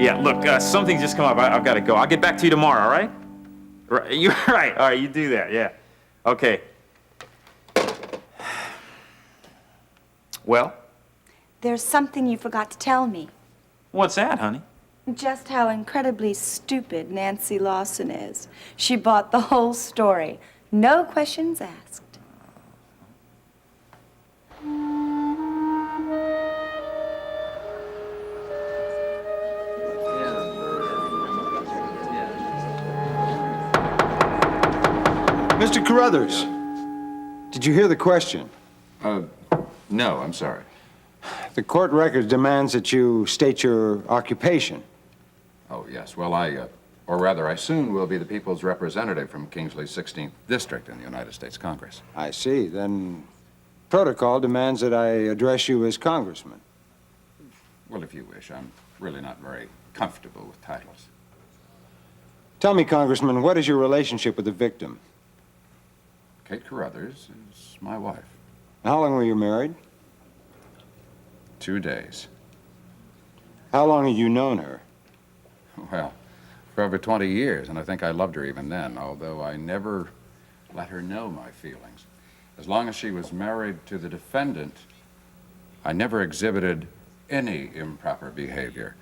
Yeah, look, something's just come up. I've got to go. I'll get back to you tomorrow, all right? You're right. All right, you do that, yeah. Okay. Well? There's something you forgot to tell me. What's that, honey? Just how incredibly stupid Nancy Lawson is. She bought the whole story. No questions asked. Mr. Carruthers, did you hear the question? No, I'm sorry. The court record demands that you state your occupation. Oh, yes. Well, or rather, I soon will be the people's representative from Kingsley's 16th District in the United States Congress. I see. Then protocol demands that I address you as Congressman. Well, if you wish. I'm really not very comfortable with titles. Tell me, Congressman, what is your relationship with the victim? Kate Carruthers is my wife. How long were you married? 2 days. How long have you known her? Well, for over 20 years, and I think I loved her even then, although I never let her know my feelings. As long as she was married to the defendant, I never exhibited any improper behavior.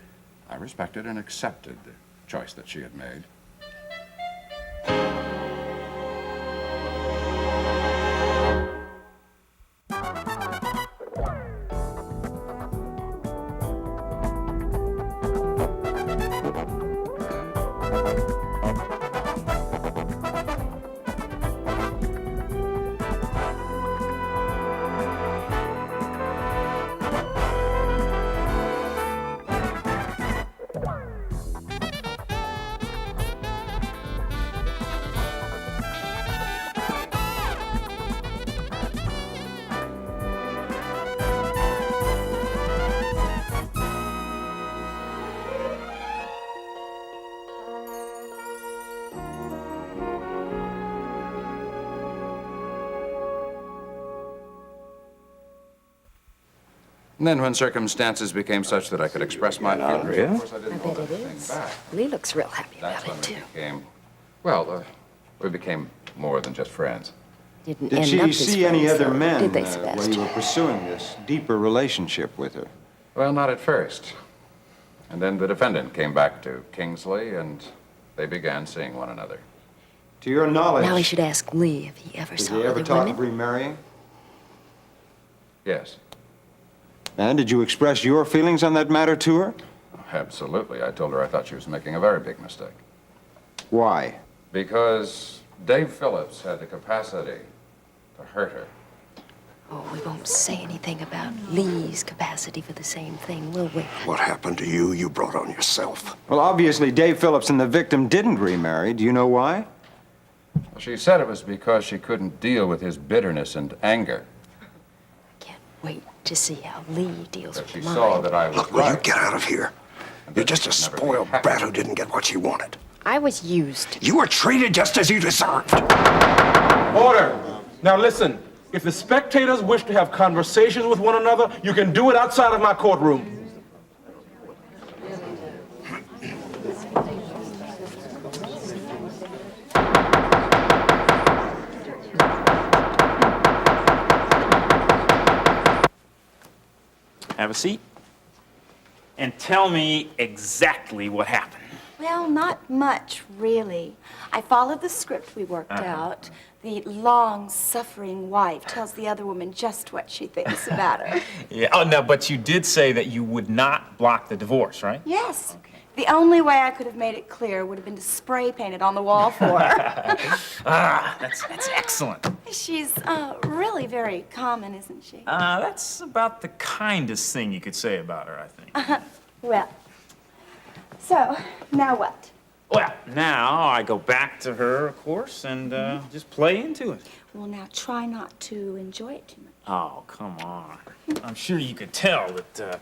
I respected and accepted the choice that she had made. And then when circumstances became such that I could express my feelings, of course I didn't hold bet it anything is. back. Lee looks real happy That's about when it, too. we became more than just friends. Didn't Did end she up as see any friends, other though, men did they, while Sebastian? you were pursuing this deeper relationship with her? Well, not at first. And then the defendant came back to Kingsley, and they began seeing one another. To your knowledge, Now we should ask Lee if he ever did saw they ever other talk women. of remarrying? Yes, And did you express your feelings on that matter to her? absolutely. I told her I thought she was making a very big mistake. Why? Because Dave Phillips had the capacity to hurt her. Oh, we won't say anything about Lee's capacity for the same thing, will we? What happened to you, you brought on yourself. Well, obviously, Dave Phillips and the victim didn't remarry. Do you know why? She said it was because she couldn't deal with his bitterness and anger. Can't wait to see how Lee deals But with she mine. saw that I was Look, will you right. get out of here? You're just a Never be spoiled happy. brat who didn't get what she wanted. I was used. You were treated just as you deserved. Order. Now listen, if the spectators wish to have conversations with one another, you can do it outside of my courtroom. Have a seat. And tell me exactly what happened. Well, not much, really. I followed the script we worked out. The long-suffering wife tells the other woman just what she thinks about her. Yeah. Oh, no, but you did say that you would not block the divorce, right? Yes. The only way I could have made it clear would have been to spray paint it on the wall for her. Ah, that's excellent. She's really very common, isn't she? That's about the kindest thing you could say about her, I think. Well, so, now what? Well, now I go back to her, of course, and just play into it. Well, now try not to enjoy it too much. Oh, come on. I'm sure you could tell that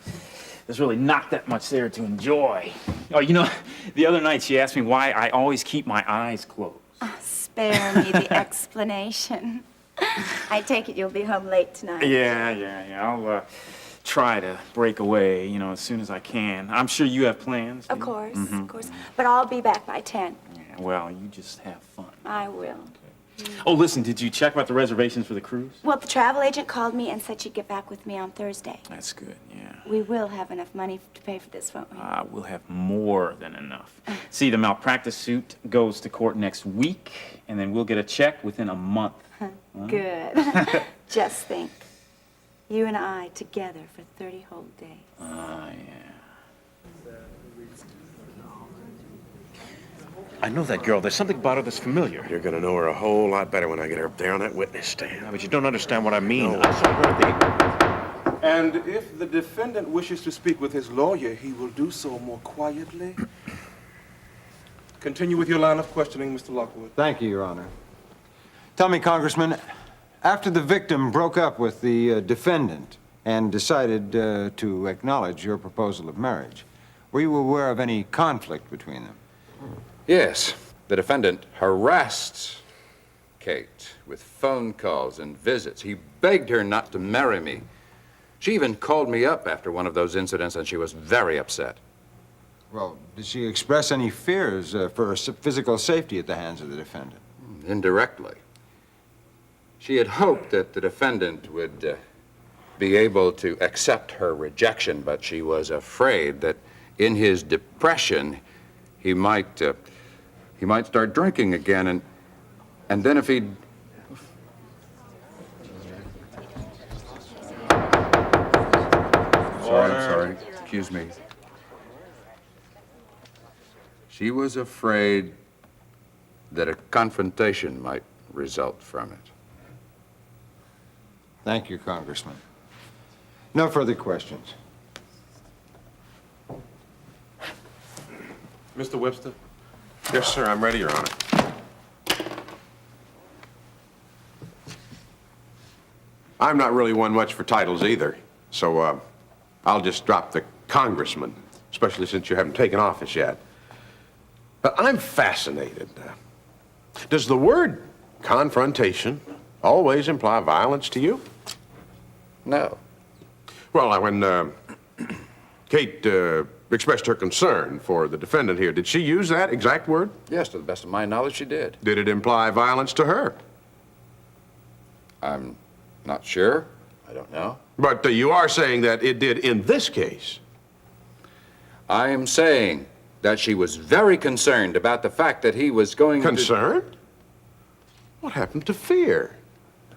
there's really not that much there to enjoy. Oh, you know, the other night she asked me why I always keep my eyes closed. Spare me the explanation. I take it you'll be home late tonight. Yeah. I'll try to break away, as soon as I can. I'm sure you have plans. Of course, of course. But I'll be back by 10. Yeah, well, you just have fun. I will. Oh, listen, did you check about the reservations for the cruise? Well, the travel agent called me and said she'd get back with me on Thursday. That's good, yeah. We will have enough money to pay for this, won't we? We'll have more than enough. See, the malpractice suit goes to court next week, and then we'll get a check within a month. Good. Just think. You and I together for 30 whole days. Yeah. I know that girl. There's something about her that's familiar. You're gonna know her a whole lot better when I get her up there on that witness stand. But you don't understand what I mean. No. I saw her at the... And if the defendant wishes to speak with his lawyer, he will do so more quietly. Continue with your line of questioning, Mr. Lockwood. Thank you, Your Honor. Tell me, Congressman, after the victim broke up with the defendant and decided to acknowledge your proposal of marriage, were you aware of any conflict between them? Yes, the defendant harassed Kate with phone calls and visits. He begged her not to marry me. She even called me up after one of those incidents, and she was very upset. Well, did she express any fears for her physical safety at the hands of the defendant? Indirectly. She had hoped that the defendant would be able to accept her rejection, but she was afraid that in his depression, he might start drinking again, and then if he'd... Sorry, excuse me. She was afraid that a confrontation might result from it. Thank you, Congressman. No further questions. Mr. Webster? Yes, sir, I'm ready, Your Honor. I'm not really one much for titles either, so I'll just drop the congressman, especially since you haven't taken office yet. But I'm fascinated. Does the word confrontation always imply violence to you? No. Well, when Kate expressed her concern for the defendant here, did she use that exact word? Yes, to the best of my knowledge, she did. Did it imply violence to her? I'm not sure. I don't know. But you are saying that it did in this case. I am saying that she was very concerned about the fact that he was going Concerned? What happened to fear?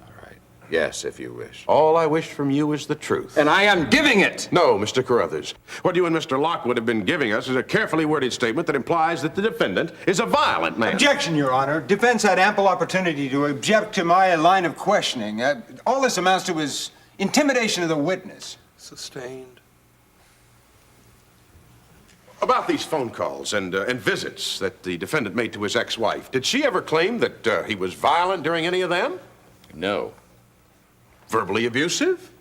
All right. Yes, if you wish. All I wish from you is the truth. And I am giving it! No, Mr. Carruthers. What you and Mr. Lockwood have been giving us is a carefully worded statement that implies that the defendant is a violent man. Objection, Your Honor. Defense had ample opportunity to object to my line of questioning. All this amounts to is intimidation of the witness. Sustained. About these phone calls and visits that the defendant made to his ex-wife, did she ever claim that he was violent during any of them? No. Verbally abusive?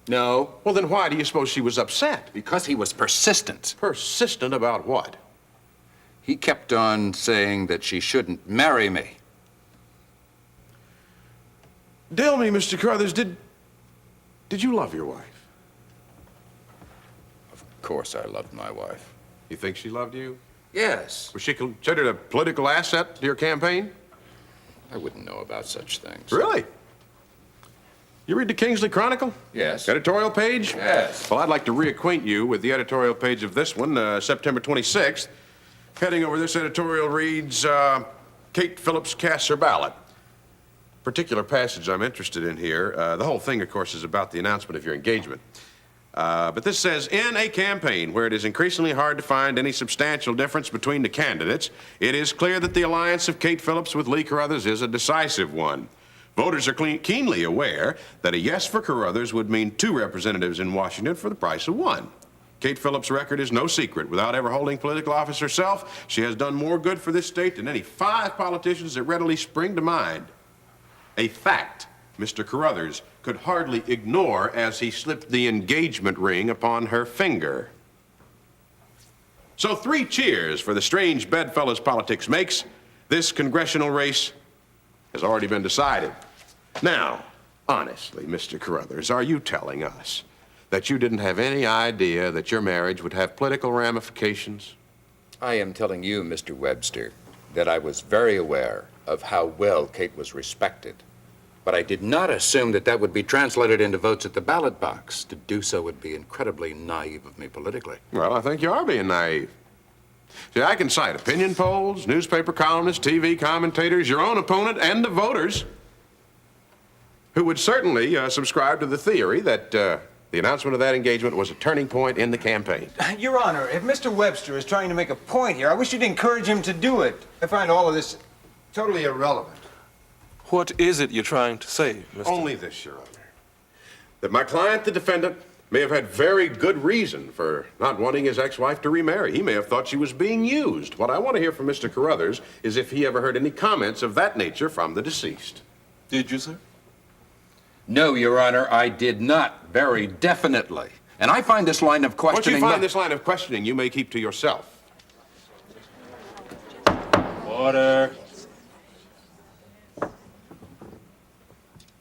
No. Well, then why do you suppose she was upset? Because he was persistent. Persistent about what? He kept on saying that she shouldn't marry me. Tell me, Mr. Carruthers, did you love your wife? Of course I loved my wife. You think she loved you? Yes. Was she considered a political asset to your campaign? I wouldn't know about such things. Really? You read the Kingsley Chronicle? Yes. Editorial page? Yes. Well, I'd like to reacquaint you with the editorial page of this one, September 26th. Heading over this editorial reads, Kate Phillips casts her ballot. Particular passage I'm interested in here. The whole thing, of course, is about the announcement of your engagement. But this says, in a campaign where it is increasingly hard to find any substantial difference between the candidates, it is clear that the alliance of Kate Phillips with Lee Carruthers is a decisive one. Voters are keenly aware that a yes for Carruthers would mean 2 representatives in Washington for the price of 1. Kate Phillips' record is no secret. Without ever holding political office herself, she has done more good for this state than any 5 politicians that readily spring to mind. A fact Mr. Carruthers could hardly ignore as he slipped the engagement ring upon her finger. So 3 cheers for the strange bedfellows politics makes. This congressional race has already been decided. Now, honestly, Mr. Carruthers, are you telling us that you didn't have any idea that your marriage would have political ramifications? I am telling you, Mr. Webster, that I was very aware of how well Kate was respected. But I did not assume that that would be translated into votes at the ballot box. To do so would be incredibly naive of me politically. Well, I think you are being naive. See, I can cite opinion polls, newspaper columnists, TV commentators, your own opponent, and the voters who would certainly subscribe to the theory that the announcement of that engagement was a turning point in the campaign. Your Honor, if Mr. Webster is trying to make a point here, I wish you'd encourage him to do it. I find all of this totally irrelevant. What is it you're trying to say, Mr.? Only this, Your Honor. That my client, the defendant, may have had very good reason for not wanting his ex-wife to remarry. He may have thought she was being used. What I want to hear from Mr. Carruthers is if he ever heard any comments of that nature from the deceased. Did you, sir? No, Your Honor, I did not, very definitely. And I find this line of questioning... Once you find this line of questioning, you may keep to yourself. Order.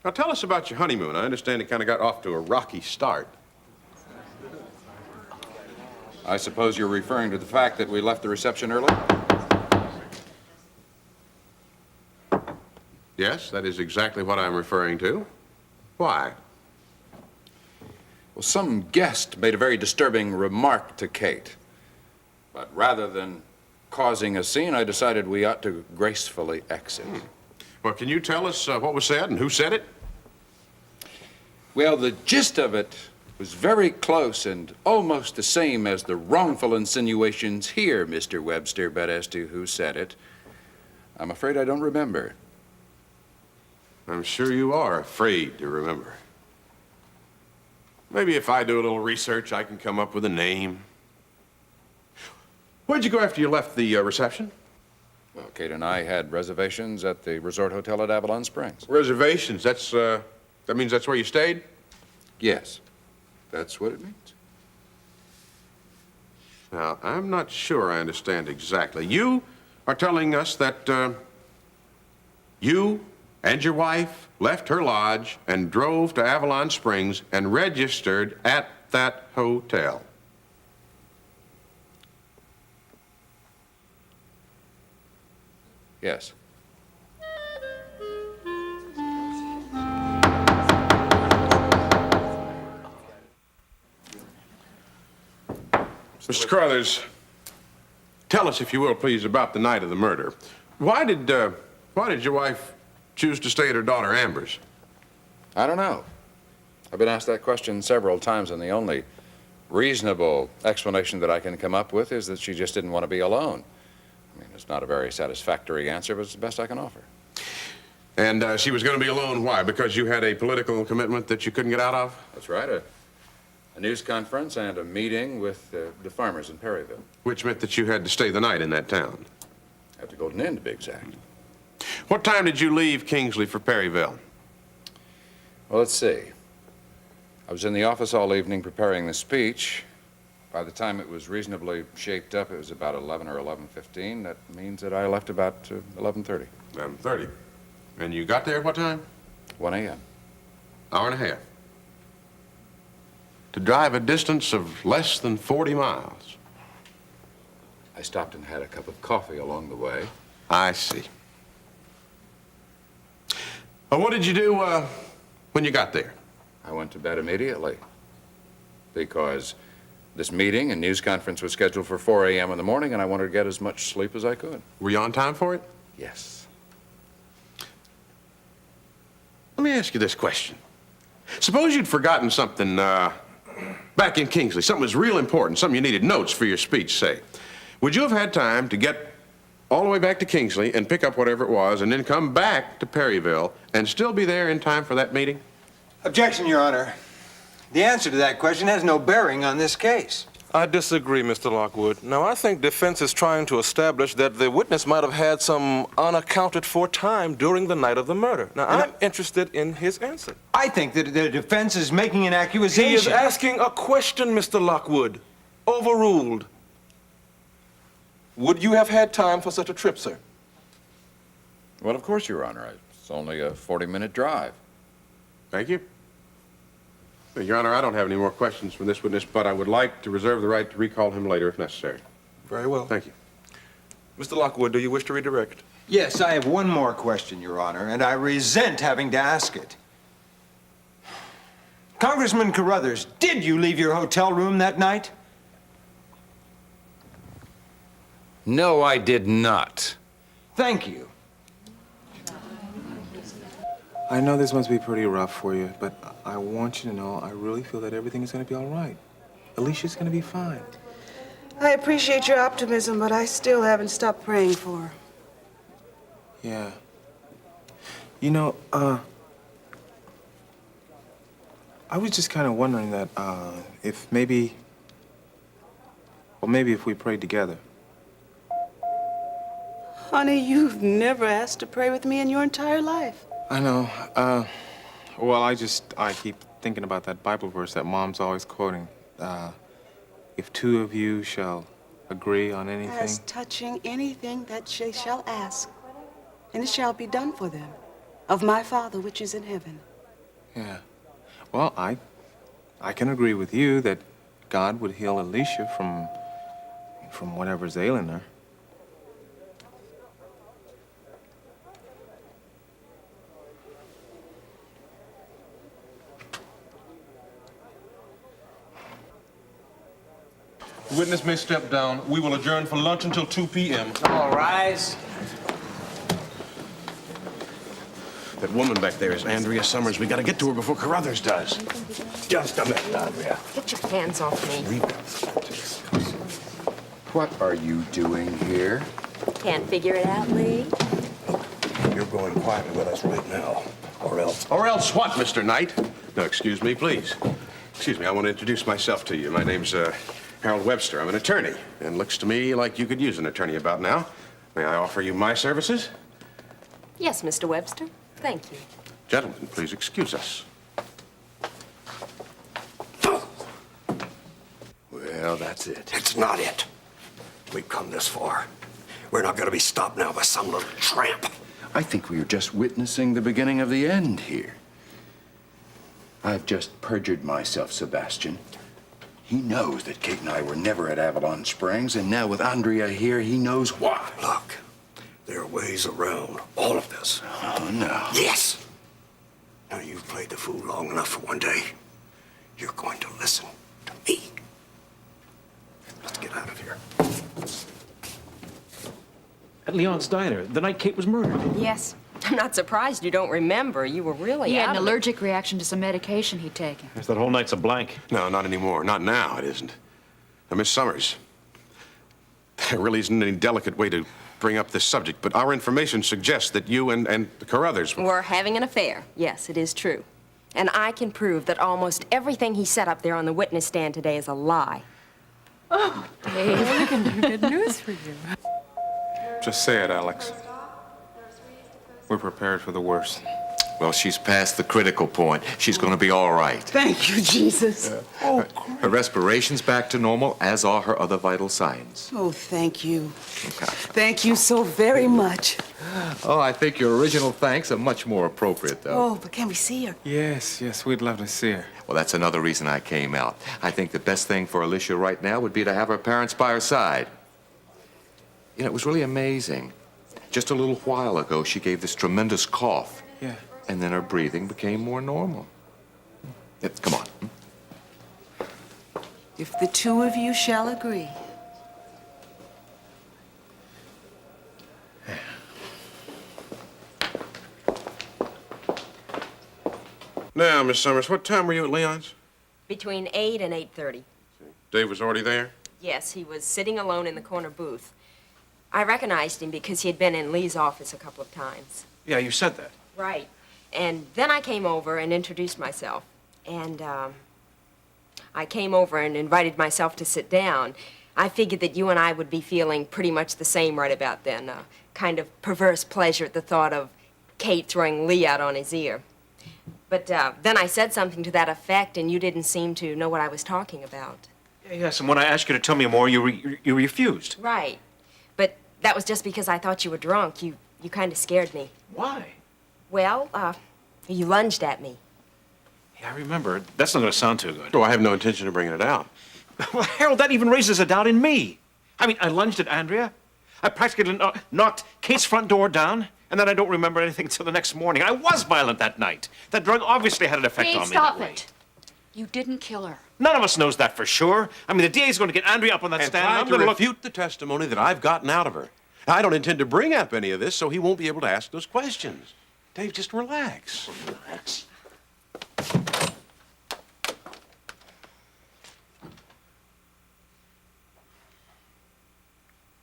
Now, tell us about your honeymoon. I understand it kind of got off to a rocky start. I suppose you're referring to the fact that we left the reception early? Yes, that is exactly what I'm referring to. Why? Well, some guest made a very disturbing remark to Kate. But rather than causing a scene, I decided we ought to gracefully exit. Well, can you tell us what was said and who said it? Well, the gist of it was very close and almost the same as the wrongful insinuations here, Mr. Webster, but as to who said it, I'm afraid I don't remember. I'm sure you are afraid to remember. Maybe if I do a little research, I can come up with a name. Where'd you go after you left the reception? Well, Kate and I had reservations at the resort hotel at Avalon Springs. Reservations, that means that's where you stayed? Yes, that's what it means. Now, I'm not sure I understand exactly. You are telling us that you and your wife left her lodge and drove to Avalon Springs and registered at that hotel. Yes. Mr. Carruthers, tell us, if you will, please, about the night of the murder. Why did your wife choose to stay at her daughter Amber's? I don't know. I've been asked that question several times, and the only reasonable explanation that I can come up with is that she just didn't want to be alone. I mean, it's not a very satisfactory answer, but it's the best I can offer. And she was going to be alone, why? Because you had a political commitment that you couldn't get out of? That's right, a news conference and a meeting with the farmers in Perryville. Which meant that you had to stay the night in that town. At the Golden Inn, to be exact. What time did you leave Kingsley for Perryville? Well, let's see. I was in the office all evening preparing the speech. By the time it was reasonably shaped up, it was about 11 or 11:15. That means that I left about 11:30. 11:30. And you got there at what time? 1 a.m. Hour and a half. To drive a distance of less than 40 miles. I stopped and had a cup of coffee along the way. I see. Well, what did you do when you got there? I went to bed immediately because this meeting and news conference was scheduled for 4 a.m. in the morning, and I wanted to get as much sleep as I could. Were you on time for it? Yes. Let me ask you this question. Suppose you'd forgotten something back in Kingsley, something was real important, something you needed notes for your speech, say. Would you have had time to get all the way back to Kingsley and pick up whatever it was and then come back to Perryville and still be there in time for that meeting? Objection, Your Honor. The answer to that question has no bearing on this case. I disagree, Mr. Lockwood. Now, I think defense is trying to establish that the witness might have had some unaccounted for time during the night of the murder. Now, I'm interested in his answer. I think that the defense is making an accusation. He is asking a question, Mr. Lockwood. Overruled. Would you have had time for such a trip, sir? Well, of course, Your Honor. It's only a 40-minute drive. Thank you. Your Honor, I don't have any more questions from this witness, but I would like to reserve the right to recall him later if necessary. Very well. Thank you. Mr. Lockwood, do you wish to redirect? Yes, I have one more question, Your Honor, and I resent having to ask it. Congressman Carruthers, did you leave your hotel room that night? No, I did not. Thank you. I know this must be pretty rough for you, but I want you to know I really feel that everything is going to be all right. Alicia's going to be fine. I appreciate your optimism, but I still haven't stopped praying for her. Yeah. You know, I was just kind of wondering that, if maybe if we prayed together. Honey, you've never asked to pray with me in your entire life. I know. Well, I keep thinking about that Bible verse that Mom's always quoting. If two of you shall agree on anything. As touching anything that she shall ask, and it shall be done for them, of my Father which is in heaven. Yeah. Well, I can agree with you that God would heal Alicia from whatever's ailing her. The witness may step down. We will adjourn for lunch until 2 p.m. All rise. That woman back there is Andrea Summers. We got to get to her before Carruthers does. Just a minute, Andrea. Get your hands off me. What are you doing here? Can't figure it out, Lee. You're going quietly with us right now, or else. Or else what, Mr. Knight? No, excuse me, please. Excuse me, I want to introduce myself to you. My name's Harold Webster. I'm an attorney, and looks to me like you could use an attorney about now. May I offer you my services? Yes, Mr. Webster. Thank you. Gentlemen, please excuse us. Well, that's it. It's not it. We've come this far. We're not going to be stopped now by some little tramp. I think we are just witnessing the beginning of the end here. I've just perjured myself, Sebastian. He knows that Kate and I were never at Avalon Springs, and now with Andrea here, he knows why. Look, there are ways around all of this. Oh, no. Yes. Now, you've played the fool long enough for one day. You're going to listen to me. Let's get out of here. At Leon's diner, the night Kate was murdered. Yes. I'm not surprised you don't remember. You were really He had an out of it. allergic reaction to some medication he'd taken. Yes, that whole night's a blank. No, not anymore. Not now, it isn't. Now, Miss Summers, there really isn't any delicate way to bring up this subject, but our information suggests that you and Carruthers We're having an affair. Yes, it is true. And I can prove that almost everything he said up there on the witness stand today is a lie. Oh, Dave. We can do good news for you. Just say it, Alex. We're prepared for the worst. Well, she's past the critical point. She's going to be all right. Thank you, Jesus. Her respiration's back to normal, as are her other vital signs. Oh, thank you. Thank you so very much. Oh, I think your original thanks are much more appropriate, though. Oh, but can we see her? Yes, we'd love to see her. Well, that's another reason I came out. I think the best thing for Alicia right now would be to have her parents by her side. You know, it was really amazing. Just a little while ago, she gave this tremendous cough. Yeah. And then her breathing became more normal. Come on. If the two of you shall agree. Now, Miss Summers, what time were you at Leon's? Between 8 and 8:30. Dave was already there? Yes, he was sitting alone in the corner booth. I recognized him because he had been in Lee's office a couple of times. Yeah, you said that. Right. And then I came over and introduced myself. And I came over and invited myself to sit down. I figured that you and I would be feeling pretty much the same right about then. A kind of perverse pleasure at the thought of Kate throwing Lee out on his ear. But then I said something to that effect, and you didn't seem to know what I was talking about. Yes, and when I asked you to tell me more, you refused. Right. But that was just because I thought you were drunk. You kind of scared me. Why? Well, you lunged at me. Yeah, I remember. That's not going to sound too good. Oh, I have no intention of bringing it out. Well, Harold, that even raises a doubt in me. I mean, I lunged at Andrea. I practically knocked Kate's front door down, and then I don't remember anything until the next morning. I was violent that night. That drug obviously had an effect on me. Stop it. You didn't kill her. None of us knows that for sure. I mean, the DA's going to get Andrea up on that And stand, try and I'm to going to look... refute the testimony that I've gotten out of her. I don't intend to bring up any of this, so he won't be able to ask those questions. Dave, just relax. Relax.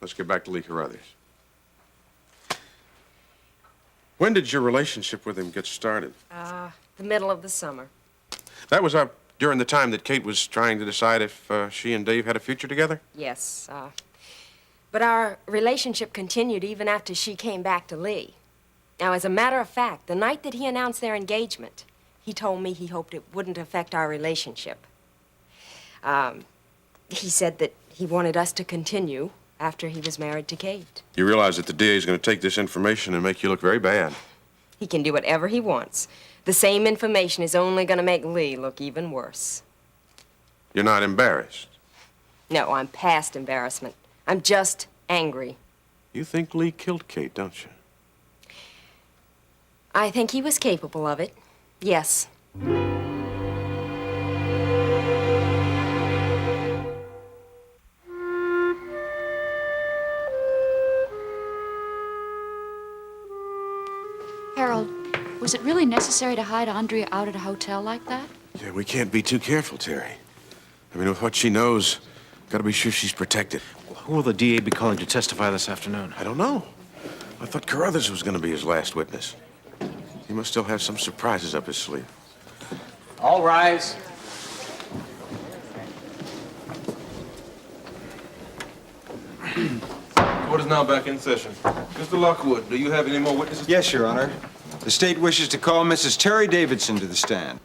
Let's get back to Lee Carruthers. When did your relationship with him get started? The middle of the summer. That was up during the time that Kate was trying to decide if she and Dave had a future together? Yes. But our relationship continued even after she came back to Lee. Now, as a matter of fact, the night that he announced their engagement, he told me he hoped it wouldn't affect our relationship. He said that he wanted us to continue after he was married to Kate. You realize that the DA is going to take this information and make you look very bad. He can do whatever he wants. The same information is only going to make Lee look even worse. You're not embarrassed. No, I'm past embarrassment. I'm just angry. You think Lee killed Kate, don't you? I think he was capable of it. Yes. Harold, was it really necessary to hide Andrea out at a hotel like that? Yeah, we can't be too careful, Terry. I mean, with what she knows, gotta be sure she's protected. Well, who will the DA be calling to testify this afternoon? I don't know. I thought Carruthers was gonna be his last witness. He must still have some surprises up his sleeve. All rise. Court is now back in session. Mr. Lockwood, do you have any more witnesses? Yes, Your Honor. The state wishes to call Mrs. Terry Davidson to the stand.